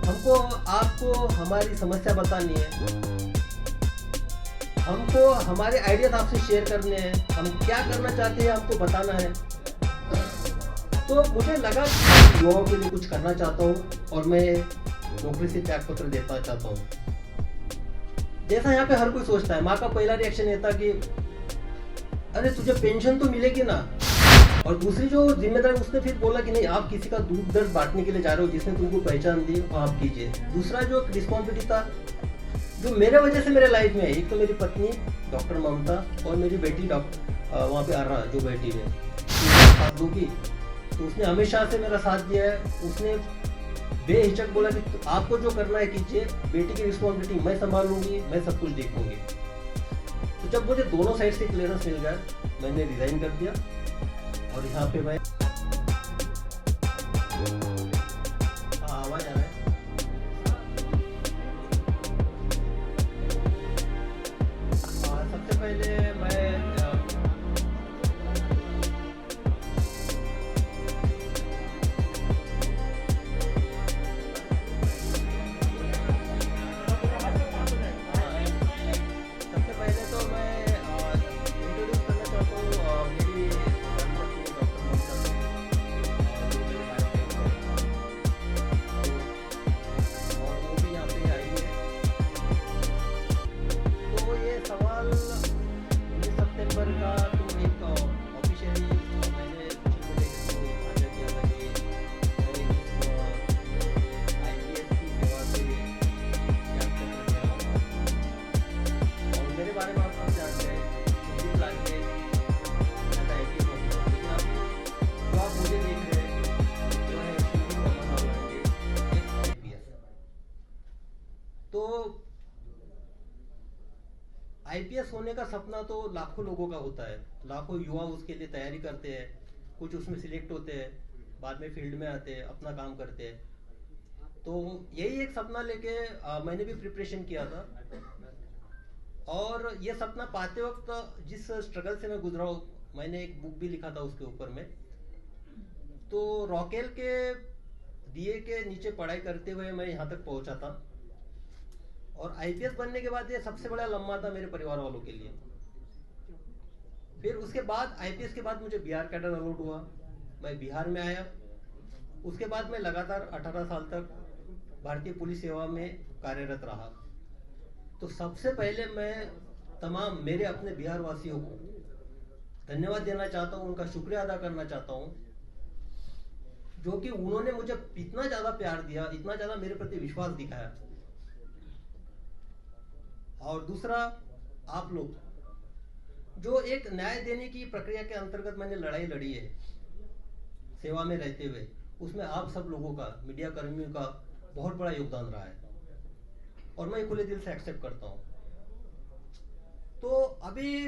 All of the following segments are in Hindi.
हमको आपको हमारी समस्या बतानी है, हमको हमारे आइडियाज आपसे शेयर करने हैं, हम क्या करना चाहते हैं आपको बताना है। तो मुझे लगा कि युवाओं के लिए कुछ करना चाहता हूँ और मैं नौकरी से त्याग पत्र देना चाहता हूँ। जैसा यहाँ पे हर कोई सोचता है, माँ का पहला रिएक्शन ये था कि अरे तुझे पेंशन तो मिलेगी ना, और दूसरी जो जिम्मेदारी उसने फिर बोला कि नहीं, आप किसी का दुख दर्द बांटने के लिए जा रहे हो, जिसने तुमको पहचान दी आप कीजिए। दूसरा जो रिस्पॉन्सिबिलिटी था जो मेरे वजह से मेरे लाइफ में है, एक तो मेरी पत्नी डॉक्टर ममता और मेरी बेटी डॉक्टर वहाँ पे आर्रा जो बेटी है साथ दूंगी, तो उसने हमेशा से मेरा साथ दिया है। उसने बेहिचक बोला कि आपको जो करना है कीजिए, बेटी की रिस्पॉन्सिबिलिटी मैं संभाल लूंगी, मैं सब कुछ देखूंगी। तो जब मुझे दोनों साइड से क्लियरेंस मिल गया, मैंने रिजाइन कर दिया और यहाँ पे मैं आवाज आ रहा है। सबसे पहले मैं इंट्रोड्यूस करना चाहता हूँ मेरी धर्मपत्नी डॉक्टर ममता को, जो मेरे भाई और वो भी यहाँ पे आई है। तो ये सवाल 19 सितंबर का तो एक ऑफिशियली मैंने सोशल मीडिया के थ्रू साझा किया था कि मैं इस आईपीएस की सेवा से त्याग पत्र दे रहा हूँ। और मेरे बारे में आप सब जानते हैं, सुदीप लांगे मैं आईपीएस ऑफिसर, लेकिन अभी जो आप मुझे देख रहे हैं जो है सुदीप रमन लांगे एक्स आईपीएस। तो आईपीएस होने का सपना तो लाखों लोगों का होता है, लाखों युवा उसके लिए तैयारी करते हैं, कुछ उसमें सिलेक्ट होते हैं, बाद में फील्ड में आते हैं, अपना काम करते हैं। तो यही एक सपना लेके मैंने भी प्रिपरेशन किया था, और ये सपना पाते वक्त जिस स्ट्रगल से मैं गुजरा हूँ, मैंने एक बुक भी लिखा था उसके ऊपर में। तो रॉकेल के दिए के नीचे पढ़ाई करते हुए मैं यहाँ तक पहुँचा था, और आईपीएस बनने के बाद ये सबसे बड़ा लम्हा था मेरे परिवार वालों के लिए। फिर उसके बाद आईपीएस के बाद मुझे बिहार कैडर अलॉट हुआ, मैं बिहार में आया। उसके बाद मैं लगातार 18 साल तक भारतीय पुलिस सेवा में कार्यरत रहा। तो सबसे पहले मैं तमाम मेरे अपने बिहार वासियों को धन्यवाद देना चाहता हूँ, उनका शुक्रिया अदा करना चाहता हूँ, जो कि उन्होंने मुझे इतना ज्यादा प्यार दिया, इतना ज्यादा मेरे प्रति विश्वास दिखाया। और दूसरा, आप लोग जो एक न्याय देने की प्रक्रिया के अंतर्गत मैंने लड़ाई लड़ी है सेवा में रहते हुए, उसमें आप सब लोगों का, मीडिया कर्मियों का बहुत बड़ा योगदान रहा है, और मैं खुले दिल से एक्सेप्ट करता हूं। तो अभी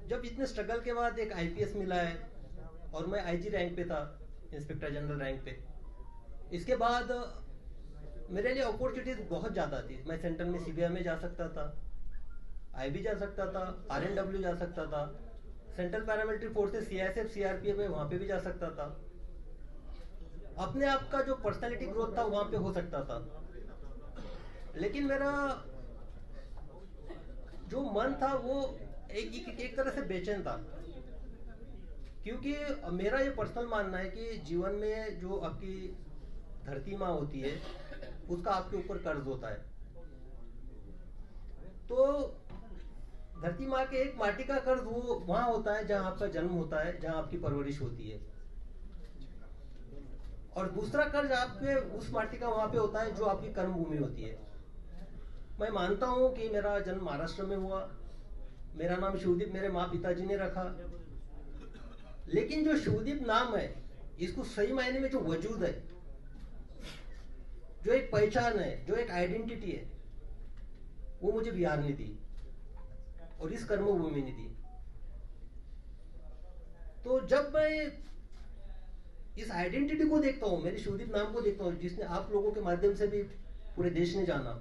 जब इतने स्ट्रगल के बाद एक आईपीएस मिला है, और मैं आईजी रैंक पे था, इंस्पेक्टर जनरल रैंक पे, इसके बाद मेरे लिए अपॉर्चुनिटीज बहुत ज्यादा थी। मैं सेंट्रल में सीबीआई में जा सकता था, आईबी जा सकता था, आरएनडब्ल्यू जा सकता था, central paramilitary forces CISF CRPF है वहां पे भी जा सकता था। अपने आप का जो पर्सनालिटी ग्रोथ था वहां पे हो सकता था, लेकिन मेरा जो मन था वो एक तरह से बेचैन था, क्योंकि मेरा ये पर्सनल मानना है कि जीवन में जो आपकी धरती माँ होती है उसका आपके ऊपर कर्ज होता है। तो धरती माँ के एक माटी का कर्ज वो वहां होता है जहां आपका जन्म होता है, जहां आपकी परवरिश होती है, और दूसरा कर्ज आपके उस माटी का वहां पे होता है जो आपकी कर्म भूमि होती है। मैं मानता हूं कि मेरा जन्म महाराष्ट्र में हुआ, मेरा नाम शिवदीप मेरे माँ पिताजी ने रखा, लेकिन जो शिवदीप नाम है, इसको सही मायने में जो वजूद है, जो एक पहचान है, जो एक आइडेंटिटी है, वो मुझे बिहार ने दी और इस कर्मभूमि ने दी। तो जब मैं इस आइडेंटिटी को देखता हूं, मेरे शिवदीप नाम को देखता हूं, जिसने आप लोगों के माध्यम से भी पूरे देश ने जाना,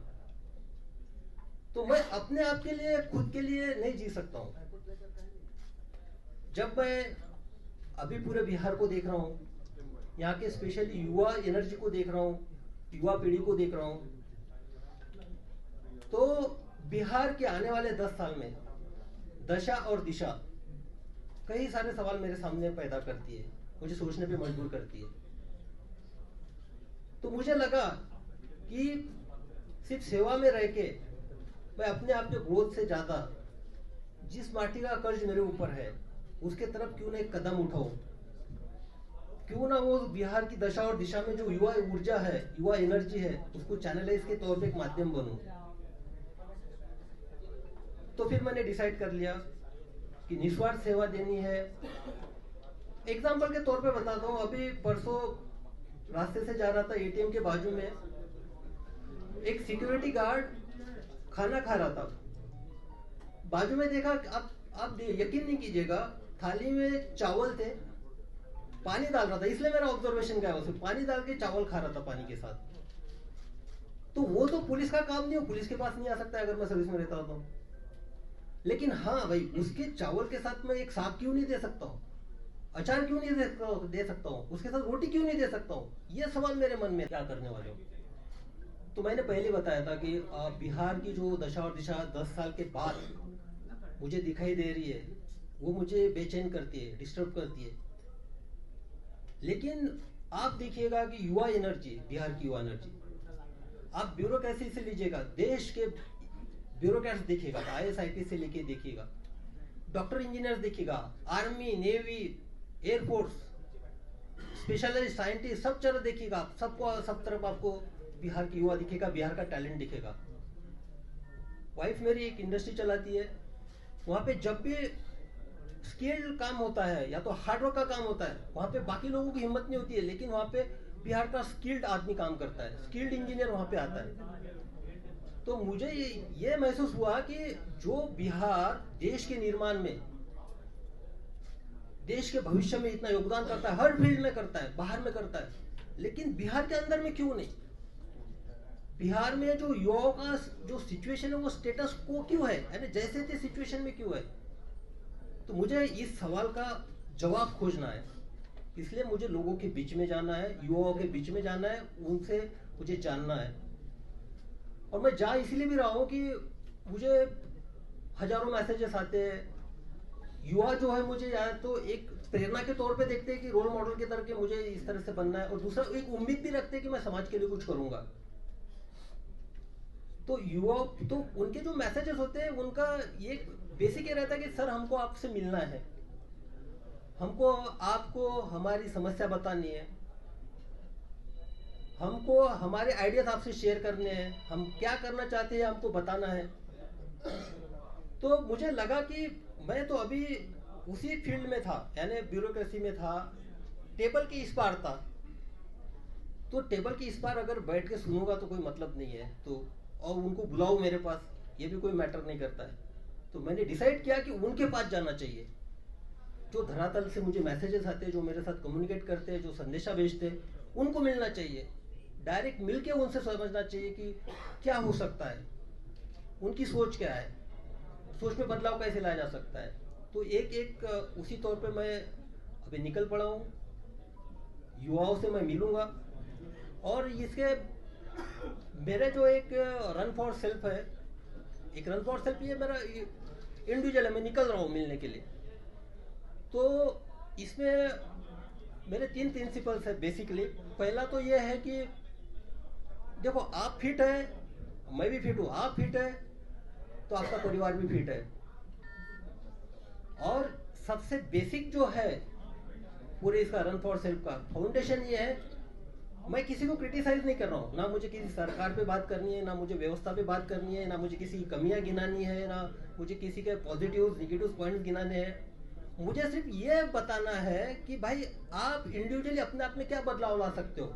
तो मैं अपने आप के लिए, खुद के लिए नहीं जी सकता हूं। जब मैं अभी पूरे बिहार को देख रहा हूं, यहाँ के स्पेशली युवा एनर्जी को देख रहा हूं, युवा पीढ़ी को देख रहा हूँ, तो बिहार के आने वाले 10 साल में दशा और दिशा कई सारे सवाल मेरे सामने पैदा करती है, मुझे सोचने पे मजबूर करती है। तो मुझे लगा कि सिर्फ सेवा में रह के मैं अपने आप के ग्रोथ से ज्यादा जिस माटी का कर्ज मेरे ऊपर है उसके तरफ क्यों ना एक कदम उठाऊं, क्यों ना वो बिहार की दशा और दिशा में जो युवा ऊर्जा है, युवा एनर्जी है, उसको चैनलाइज के तौर पे एक माध्यम बनूं। तो फिर मैंने डिसाइड कर लिया कि निस्वार्थ सेवा देनी है। एग्जाम्पल के तौर पे बताता हूँ, अभी परसों रास्ते से जा रहा था, एटीएम के बाजू में एक सिक्योरिटी गार्ड खाना खा रहा था। बाजू में देखा, आप यकीन नहीं कीजिएगा, थाली में चावल थे, पानी डाल रहा था, इसलिए मेरा ऑब्जर्वेशन गया, उसे पानी डाल के चावल खा रहा था पानी के साथ। तो वो तो पुलिस का काम नहीं हो, पुलिस के पास नहीं आ सकता अगर मैं सर्विस में रहता तो। लेकिन हाँ भाई, उसके चावल के साथ मैं एक साग क्यों नहीं दे सकता हूँ, अचार क्यों नहीं दे सकता हूँ, उसके साथ रोटी क्यों नहीं दे सकता हूँ? ये सवाल मेरे मन में, क्या करने वाले हो? तो मैंने पहले बताया था कि बिहार की जो दशा और दिशा 10 साल के बाद मुझे दिखाई दे रही है, वो मुझे बेचैन करती है, डिस्टर्ब करती है। लेकिन आप देखिएगा कि युवा एनर्जी, बिहार की युवा एनर्जी, आप ब्यूरोक्रेसी से लीजिएगा, देश के ब्यूरोक्रेट्स देखिएगा, IAS IPS से लेके देखिएगा, डॉक्टर इंजीनियर देखिएगा, army, navy, air force, specialised scientist, सब तरह देखिएगा, सब तरफ आपको बिहार की युवा दिखेगा, बिहार का टैलेंट दिखेगा। वाइफ मेरी एक इंडस्ट्री चलाती है, वहां पे जब भी स्किल्ड काम होता है या तो हार्डवर्क का काम होता है, वहां पे बाकी लोगों की हिम्मत नहीं होती है, लेकिन वहां पे बिहार का स्किल्ड आदमी काम करता है, स्किल्ड इंजीनियर वहां पे आता है। तो मुझे ये महसूस हुआ कि जो बिहार देश के निर्माण में, देश के भविष्य में इतना योगदान करता है, हर फील्ड में करता है, बाहर में करता है, लेकिन बिहार के अंदर में क्यों नहीं? बिहार में जो युवाओं का जो सिचुएशन है वो स्टेटस को क्यों है, यानी जैसे थे सिचुएशन में क्यों है? तो मुझे इस सवाल का जवाब खोजना है, इसलिए मुझे लोगों के बीच में जाना है, युवाओं के बीच में जाना है, उनसे मुझे जानना है। और मैं जा इसलिए भी रहा हूं कि मुझे हजारों मैसेजेस आते हैं, युवा जो है मुझे या तो एक प्रेरणा के तौर पे देखते हैं कि रोल मॉडल के तरह के मुझे इस तरह से बनना है, और दूसरा एक उम्मीद भी रखते हैं कि मैं समाज के लिए कुछ करूंगा। तो युवा, तो उनके जो मैसेजेस होते हैं उनका ये बेसिक ये रहता है कि सर हमको आपसे मिलना है, हमको आपको हमारी समस्या बतानी है, हमको हमारे आइडियाज आपसे शेयर करने हैं, हम क्या करना चाहते हैं हमको बताना है। तो मुझे लगा कि मैं तो अभी उसी फील्ड में था, यानी ब्यूरोक्रेसी में था, टेबल के इस पार था। तो टेबल के इस पार अगर बैठ के सुनूंगा तो कोई मतलब नहीं है, तो और उनको बुलाऊं मेरे पास, ये भी कोई मैटर नहीं करता है। तो मैंने डिसाइड किया कि उनके पास जाना चाहिए, जो धरातल से मुझे मैसेजेस आते हैं, जो मेरे साथ कम्युनिकेट करते हैं, जो संदेशा भेजते हैं, उनको मिलना चाहिए, डायरेक्ट मिलके उनसे समझना चाहिए कि क्या हो सकता है, उनकी सोच क्या है, सोच में बदलाव कैसे लाया जा सकता है। तो एक उसी तौर पे मैं अभी निकल पड़ा हूँ, युवाओं से मैं मिलूंगा, और इसके मेरे जो एक रन फॉर सेल्फ है, एक रन फॉर सेल्फ ये मेरा इंडिविजुअल है, मैं निकल रहा हूँ मिलने के लिए। तो इसमें मेरे 3 प्रिंसिपल्स है बेसिकली। पहला तो ये है कि देखो, आप फिट है, मैं भी फिट हूँ, आप फिट है तो आपका परिवार भी फिट है। और सबसे बेसिक जो है पूरे इसका रन फॉर सेल्फ का फाउंडेशन ये है, मैं किसी को क्रिटिसाइज नहीं कर रहा हूँ, ना मुझे किसी सरकार पे बात करनी है, ना मुझे व्यवस्था पे बात करनी है, ना मुझे किसी की कमियां गिनानी है, ना मुझे किसी के पॉजिटिव निगेटिव पॉइंट्स गिनाने हैं। मुझे सिर्फ ये बताना है कि भाई आप इंडिविजुअली अपने आप में क्या बदलाव ला सकते हो,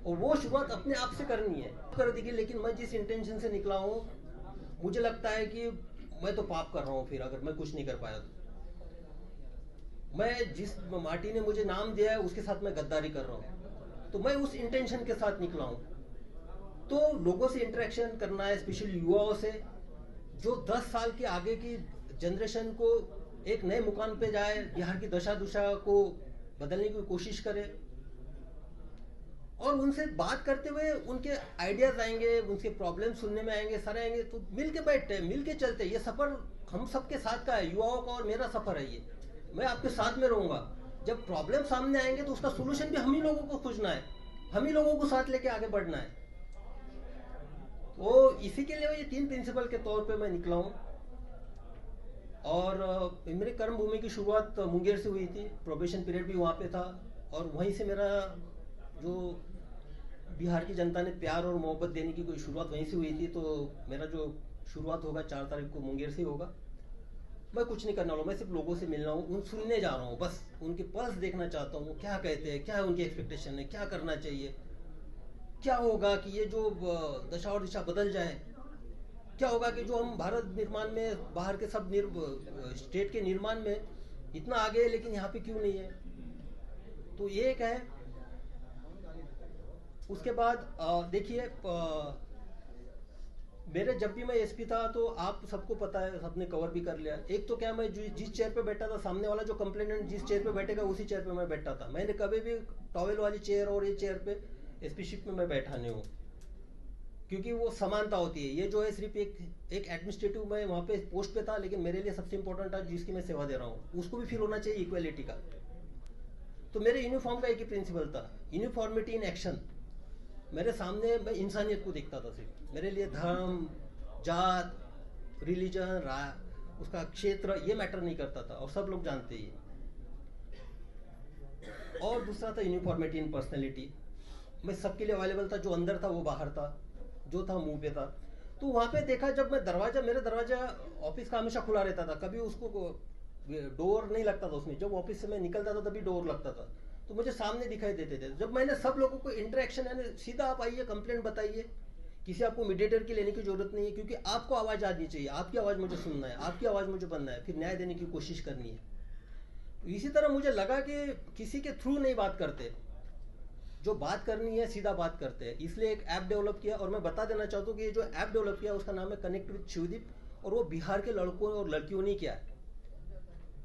और वो शुरुआत अपने आप से करनी है, कर देगी। लेकिन मैं जिस इंटेंशन से निकला हूँ, मुझे लगता है कि मैं तो पाप कर रहा हूँ फिर, अगर मैं कुछ नहीं कर पाया तो। मैं जिस माटी ने मुझे नाम दिया है उसके साथ मैं गद्दारी कर रहा हूँ, तो मैं उस इंटेंशन के साथ निकला हूँ। तो लोगों से इंटरेक्शन करना है, स्पेशली युवाओं से, जो 10 साल के आगे की जनरेशन को एक नए मुकाम पे जाए, बिहार की दशा दुशा को बदलने की कोशिश करे। और उनसे बात करते हुए उनके आइडियाज आएंगे, उनके प्रॉब्लम सुनने में आएंगे, सारे आएंगे, तो मिल के बैठते हैं, मिल के चलते हैं। ये सफर हम सबके साथ का है, युवाओं का और मेरा सफर है ये। मैं आपके साथ में रहूंगा। जब प्रॉब्लम सामने आएंगे तो उसका सोल्यूशन भी हम ही लोगों को खोजना है, हम ही लोगों को साथ लेके आगे बढ़ना है। तो इसी के लिए ये 3 प्रिंसिपल के तौर पे मैं निकला हूँ। और मेरी कर्म भूमि की शुरुआत मुंगेर से हुई थी, प्रोबेशन पीरियड भी वहाँ पे था, और वहीं से मेरा जो बिहार की जनता ने प्यार और मोहब्बत देने की कोई शुरुआत वहीं से हुई थी। तो मेरा जो शुरुआत होगा 4 तारीख को मुंगेर से होगा। मैं कुछ नहीं करने वाला हूँ, मैं सिर्फ लोगों से मिलना हूँ, उन सुनने जा रहा हूँ, बस उनके पल्स देखना चाहता हूँ, क्या कहते हैं, क्या उनकी एक्सपेक्टेशन है, क्या करना चाहिए, क्या होगा कि ये जो दशा और दिशा बदल जाए, क्या होगा कि जो हम भारत निर्माण में, बाहर के सब स्टेट के निर्माण में इतना आगे है लेकिन यहाँ पे क्यों नहीं है। तो ये एक है। उसके बाद देखिए, मेरे जब भी मैं एसपी था तो आप सबको पता है, सबने कवर भी कर लिया। एक तो क्या, मैं जिस चेयर पे बैठा था, सामने वाला जो कंप्लेनेंट जिस चेयर पे बैठेगा उसी चेयर पे मैं बैठा था। मैंने कभी भी टॉवेल वाली चेयर और ये चेयर पे एसपीशिप में मैं बैठा नहीं हूँ, क्योंकि वो समानता होती है। ये जो है सिर्फ एक एडमिनिस्ट्रेटिव, मैं वहाँ पे पोस्ट पे था, लेकिन मेरे लिए सबसे इंपॉर्टेंट था जिसकी मैं सेवा दे रहा हूँ, उसको भी फील होना चाहिए इक्वेलिटी का। तो मेरे यूनिफॉर्म का एक ही प्रिंसिपल था, यूनिफॉर्मिटी इन एक्शन। मेरे सामने मैं इंसानियत को देखता था सिर्फ। मेरे लिए धर्म, जात, रिलीजन, उसका क्षेत्र ये मैटर नहीं करता था, और सब लोग जानते ही। और दूसरा था यूनिफॉर्मिटी इन पर्सनैलिटी। मैं सबके लिए अवेलेबल था, जो अंदर था वो बाहर था, जो था मुंह पे था। तो वहाँ पे देखा, जब मैं मेरा दरवाजा ऑफिस का हमेशा खुला रहता था, कभी उसको डोर नहीं लगता था उसमें। जब ऑफिस से मैं निकलता था तभी डोर लगता था, तो मुझे सामने दिखाई देते थे। जब मैंने सब लोगों को इंटरेक्शन, यानी सीधा आप आइए, कंप्लेंट बताइए, किसी आपको मीडिएटर की लेने की जरूरत नहीं है, क्योंकि आपको आवाज़ आनी चाहिए, आपकी आवाज़ मुझे सुनना है, आपकी आवाज़ मुझे बनना है, फिर न्याय देने की कोशिश करनी है। तो इसी तरह मुझे लगा कि किसी के थ्रू नहीं बात करते, जो बात करनी है सीधा बात करते हैं। इसलिए एक ऐप डेवलप किया, और मैं बता देना चाहता हूँ कि ये जो ऐप डेवलप किया उसका नाम है कनेक्ट विद शिवदीप। और वो बिहार के लड़कों और लड़कियों ने किया है,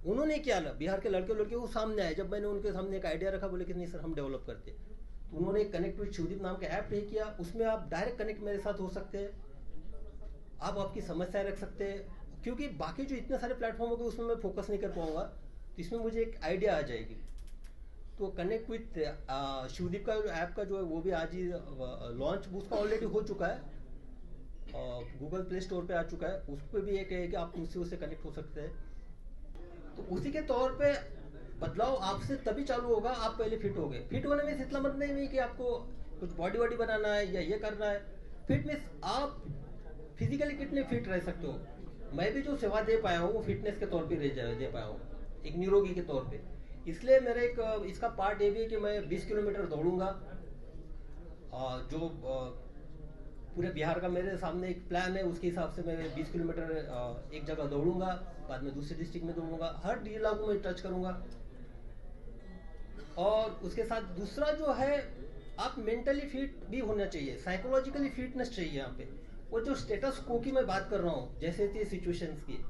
उन्होंने किया ना, बिहार के लड़के लड़के वो सामने आए। जब मैंने उनके सामने एक आइडिया रखा, बोले कि नहीं सर हम डेवलप करते, तो उन्होंने एक कनेक्ट विद शिवदीप नाम का ऐप नहीं किया। उसमें आप डायरेक्ट कनेक्ट मेरे साथ हो सकते हैं, आप आपकी समस्याएं रख सकते हैं, क्योंकि बाकी जो इतने सारे प्लेटफॉर्म हो गए उसमें मैं फोकस नहीं कर पाऊंगा, तो इसमें मुझे एक आइडिया आ जाएगी। तो कनेक्ट विथ शिवदीप का जो ऐप का जो है वो भी आज ही लॉन्च, उसका ऑलरेडी हो चुका है, गूगल प्ले स्टोर पे आ चुका है। उस पर भी एक है कि आप मुझसे उससे कनेक्ट हो सकते हैं। तो उसी के तौर पे बदलाव आपसे तभी चालू होगा, आप पहले फिट हो गए। फिट होने में इतना मतलब नहीं कि आपको कुछ बॉडी वॉडी बनाना है या ये करना है। फिट मीन्स आप फिजिकली कितने फिट रह सकते हो। मैं भी जो सेवा दे पाया हूँ वो फिटनेस के तौर पे दे पाया हूँ, एक निरोगी के तौर पे। इसलिए मेरे एक इसका पार्ट ये भी है कि मैं 20 किलोमीटर दौड़ूंगा, जो पूरे बिहार का मेरे सामने एक प्लान है। उसके हिसाब से मैं 20 किलोमीटर एक जगह दौड़ूंगा, बाद में दूसरे डिस्ट्रिक्ट में दौड़ूंगा, हर जिला को मैं टच करूंगा। और उसके साथ दूसरा जो है, आप मेंटली फिट भी होना चाहिए, साइकोलॉजिकली फिटनेस चाहिए यहाँ पे। वो जो स्टेटस को की मैं बात कर रहा हूँ, जैसे थी सिचुएशंस की,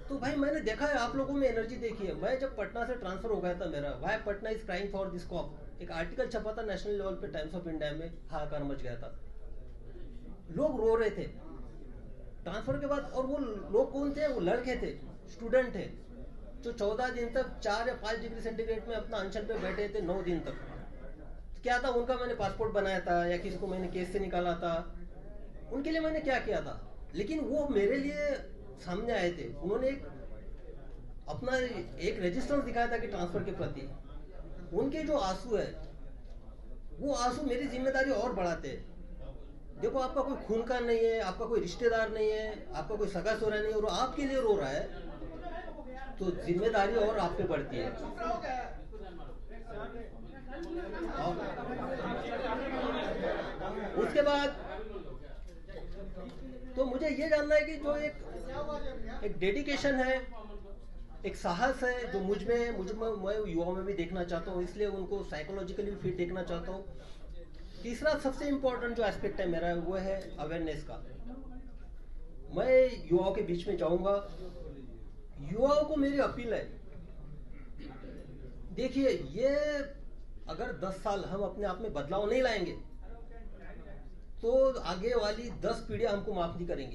तो भाई मैंने देखा है, आप लोगों में एनर्जी देखी है। मैं जब पटना से ट्रांसफर हो गया था मेरा, why Patna is crying for this cop, एक आर्टिकल छपा था नेशनल लेवल पे टाइम्स ऑफ इंडिया में, हाहाकार मच गया था, लोग रो रहे थे ट्रांसफर के बाद। और वो लोग कौन थे? वो लड़के थे, स्टूडेंट थे, जो 14 दिन तक 4 या 5 डिग्री सेंटीग्रेड में अपना अनशन पे बैठे थे 9 दिन तक। तो क्या था उनका, मैंने पासपोर्ट बनाया था या किसी को मैंने केस से निकाला था, उनके लिए मैंने क्या किया था। लेकिन वो मेरे लिए सामने आए थे, उन्होंने अपना एक रेजिस्टेंस दिखाया था कि ट्रांसफर के प्रति। उनके जो आंसू है, वो आंसू मेरी जिम्मेदारी और बढ़ाते हैं। देखो, आपका कोई खून का नहीं है, आपका कोई रिश्तेदार नहीं है, आपका कोई सगा सोरा नहीं है, और आपके लिए रो रहा है, तो जिम्मेदारी और आप पे बढ़ती है। उसके बाद तो मुझे ये जानना है कि जो एक डेडिकेशन है, एक साहस है, जो मुझ में मैं युवाओं में भी देखना चाहता हूँ, इसलिए उनको साइकोलॉजिकली भी फिट देखना चाहता हूँ। तीसरा सबसे इंपॉर्टेंट जो एस्पेक्ट है मेरा, वो है अवेयरनेस का। मैं युवाओं के बीच में जाऊंगा, युवाओं को मेरी अपील है, देखिए ये अगर 10 साल हम अपने आप में बदलाव नहीं लाएंगे तो आगे वाली 10 पीढ़ियां हमको माफ नहीं करेंगी।